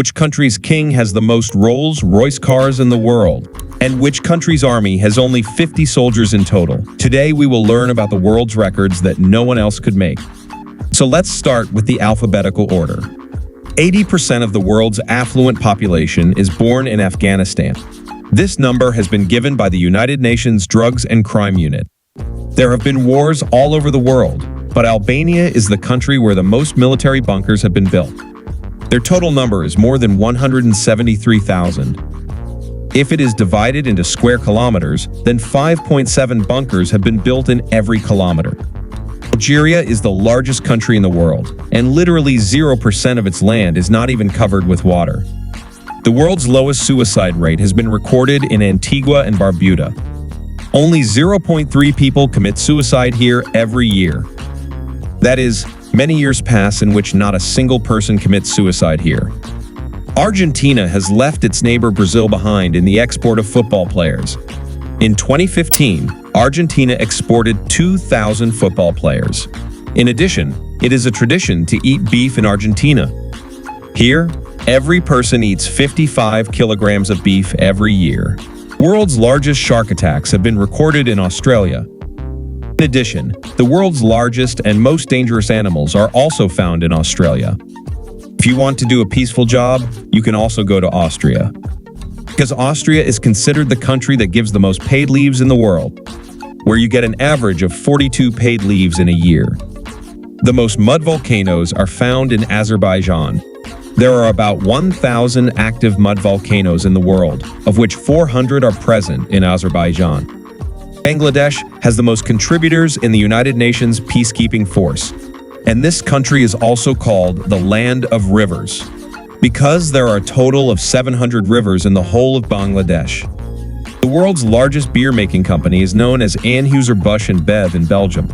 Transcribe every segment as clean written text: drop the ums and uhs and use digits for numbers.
Which country's king has the most Rolls-Royce cars in the world? And which country's army has only 50 soldiers in total? Today, we will learn about the world's records that no one else could make. So let's start with the alphabetical order. 80% of the world's affluent population is born in Afghanistan. This number has been given by the United Nations Drugs and Crime Unit. There have been wars all over the world, but Albania is the country where the most military bunkers have been built. Their total number is more than 173,000. If it is divided into square kilometers, then 5.7 bunkers have been built in every kilometer. Algeria is the largest country in the world, and literally 0% of its land is not even covered with water. The world's lowest suicide rate has been recorded in Antigua and Barbuda. Only 0.3 people commit suicide here every year. That is, many years pass in which not a single person commits suicide here. Argentina has left its neighbor Brazil behind in the export of football players. In 2015, Argentina exported 2,000 football players. In addition, it is a tradition to eat beef in Argentina. Here, every person eats 55 kilograms of beef every year. World's largest shark attacks have been recorded in Australia. In addition, the world's largest and most dangerous animals are also found in Australia. If you want to do a peaceful job, you can also go to Austria. Because Austria is considered the country that gives the most paid leaves in the world, where you get an average of 42 paid leaves in a year. The most mud volcanoes are found in Azerbaijan. There are about 1,000 active mud volcanoes in the world, of which 400 are present in Azerbaijan. Bangladesh has the most contributors in the United Nations Peacekeeping Force, and this country is also called the Land of Rivers, because there are a total of 700 rivers in the whole of Bangladesh. The world's largest beer-making company is known as Anheuser-Busch InBev in Belgium.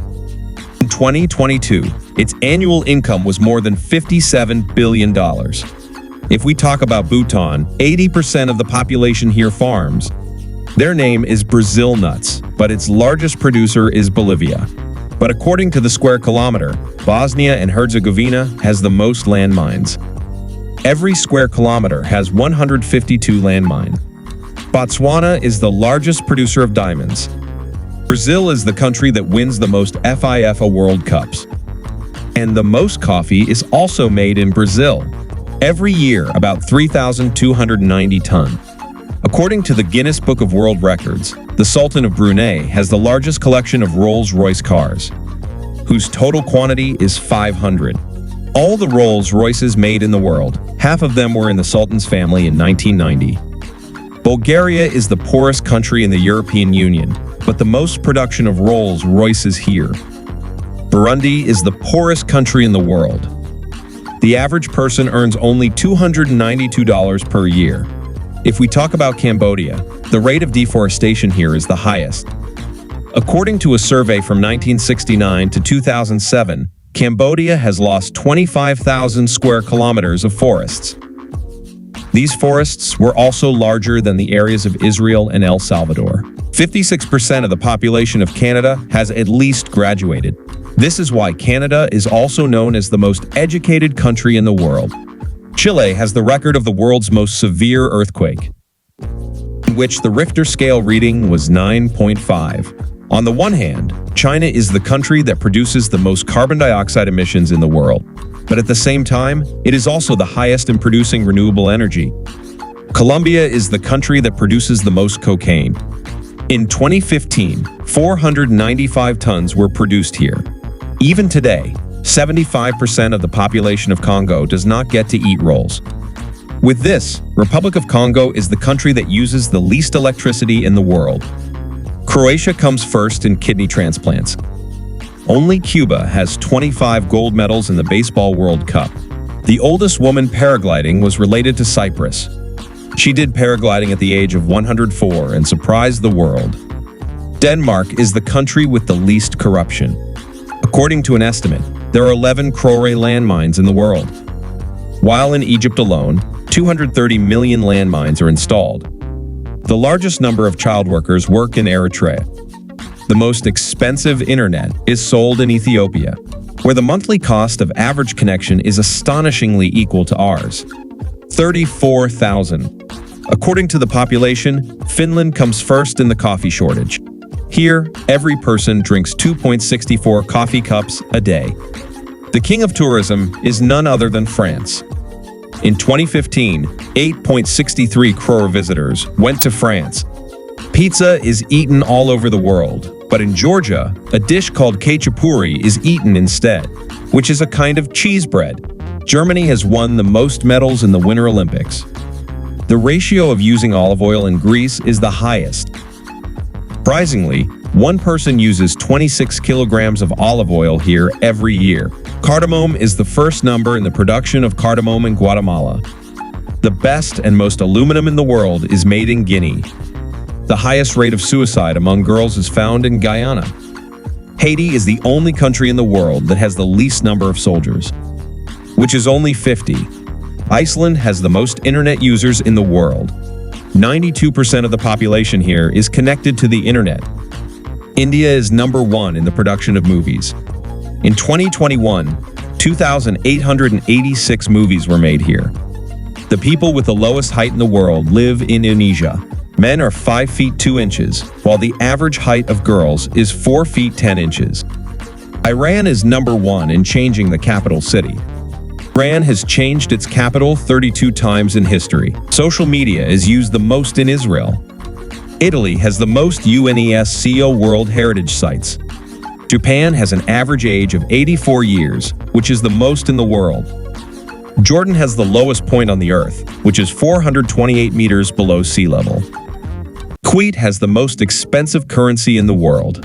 In 2022, its annual income was more than $57 billion. If we talk about Bhutan, 80% of the population here farms. Their name is Brazil Nuts, but its largest producer is Bolivia. But according to the square kilometer, Bosnia and Herzegovina has the most landmines. Every square kilometer has 152 landmines. Botswana is the largest producer of diamonds. Brazil is the country that wins the most FIFA World Cups. And the most coffee is also made in Brazil. Every year, about 3,290 tons. According to the Guinness Book of World Records, the Sultan of Brunei has the largest collection of Rolls-Royce cars, whose total quantity is 500. All the Rolls-Royces made in the world, half of them were in the Sultan's family in 1990. Bulgaria is the poorest country in the European Union, but the most production of Rolls-Royces here. Burundi is the poorest country in the world. The average person earns only $292 per year. If we talk about Cambodia, the rate of deforestation here is the highest. According to a survey from 1969 to 2007, Cambodia has lost 25,000 square kilometers of forests. These forests were also larger than the areas of Israel and El Salvador. 56% of the population of Canada has at least graduated. This is why Canada is also known as the most educated country in the world. Chile has the record of the world's most severe earthquake, in which the Richter scale reading was 9.5. On the one hand, China is the country that produces the most carbon dioxide emissions in the world, but at the same time, it is also the highest in producing renewable energy. Colombia is the country that produces the most cocaine. In 2015, 495 tons were produced here. Even today, 75% of the population of Congo does not get to eat rolls. With this, Republic of Congo is the country that uses the least electricity in the world. Croatia comes first in kidney transplants. Only Cuba has 25 gold medals in the Baseball World Cup. The oldest woman paragliding was related to Cyprus. She did paragliding at the age of 104 and surprised the world. Denmark is the country with the least corruption. According to an estimate, there are 11 crore landmines in the world. While in Egypt alone, 230 million landmines are installed. The largest number of child workers work in Eritrea. The most expensive internet is sold in Ethiopia, where the monthly cost of average connection is astonishingly equal to ours. 34,000. According to the population, Finland comes first in the coffee shortage. Here, every person drinks 2.64 coffee cups a day. The king of tourism is none other than France. In 2015, 8.63 crore visitors went to France. Pizza is eaten all over the world, but in Georgia, a dish called khachapuri is eaten instead, which is a kind of cheese bread. Germany has won the most medals in the Winter Olympics. The ratio of using olive oil in Greece is the highest. Surprisingly, one person uses 26 kilograms of olive oil here every year. Cardamom is the first number in the production of cardamom in Guatemala. The best and most aluminum in the world is made in Guinea. The highest rate of suicide among girls is found in Guyana. Haiti is the only country in the world that has the least number of soldiers, which is only 50. Iceland has the most internet users in the world. 92% of the population here is connected to the internet. India is number 1 in the production of movies. In 2021, 2,886 movies were made here. The people with the lowest height in the world live in Indonesia. Men are 5 feet 2 inches, while the average height of girls is 4 feet 10 inches. Iran is number 1 in changing the capital city. Iran has changed its capital 32 times in history. Social media is used the most in Israel. Italy has the most UNESCO World Heritage Sites. Japan has an average age of 84 years, which is the most in the world. Jordan has the lowest point on the Earth, which is 428 meters below sea level. Kuwait has the most expensive currency in the world.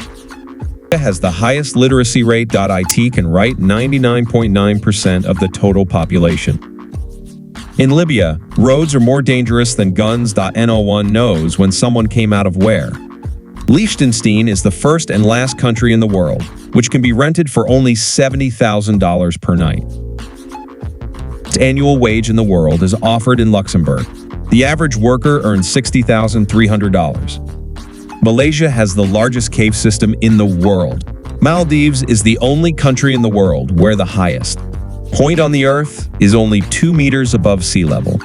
Has the highest literacy rate. It can write 99.9% of the total population. In Libya, roads are more dangerous than guns. No one knows when someone came out of where. Liechtenstein is the first and last country in the world, which can be rented for only $70,000 per night. The annual wage in the world is offered in Luxembourg. The average worker earns $60,300. Malaysia has the largest cave system in the world. Maldives is the only country in the world where the highest point on the Earth is only 2 meters above sea level.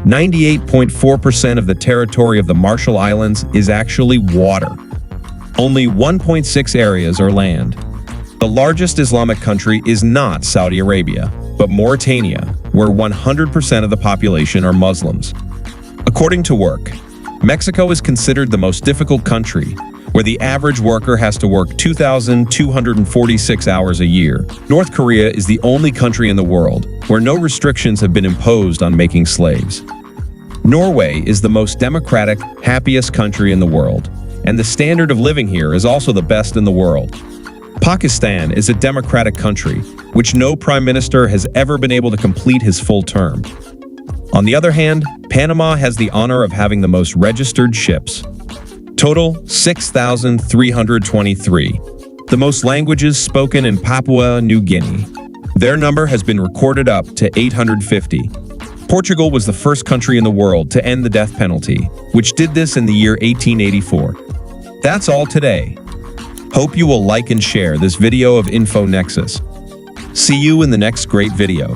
98.4% of the territory of the Marshall Islands is actually water. Only 1.6 areas are land. The largest Islamic country is not Saudi Arabia, but Mauritania, where 100% of the population are Muslims. According to Work, Mexico is considered the most difficult country, where the average worker has to work 2,246 hours a year. North Korea is the only country in the world where no restrictions have been imposed on making slaves. Norway is the most democratic, happiest country in the world, and the standard of living here is also the best in the world. Pakistan is a democratic country, which no prime minister has ever been able to complete his full term. On the other hand, Panama has the honor of having the most registered ships. Total, 6,323. The most languages spoken in Papua New Guinea. Their number has been recorded up to 850. Portugal was the first country in the world to end the death penalty, which did this in the year 1884. That's all today. Hope you will like and share this video of InfoNexus. See you in the next great video.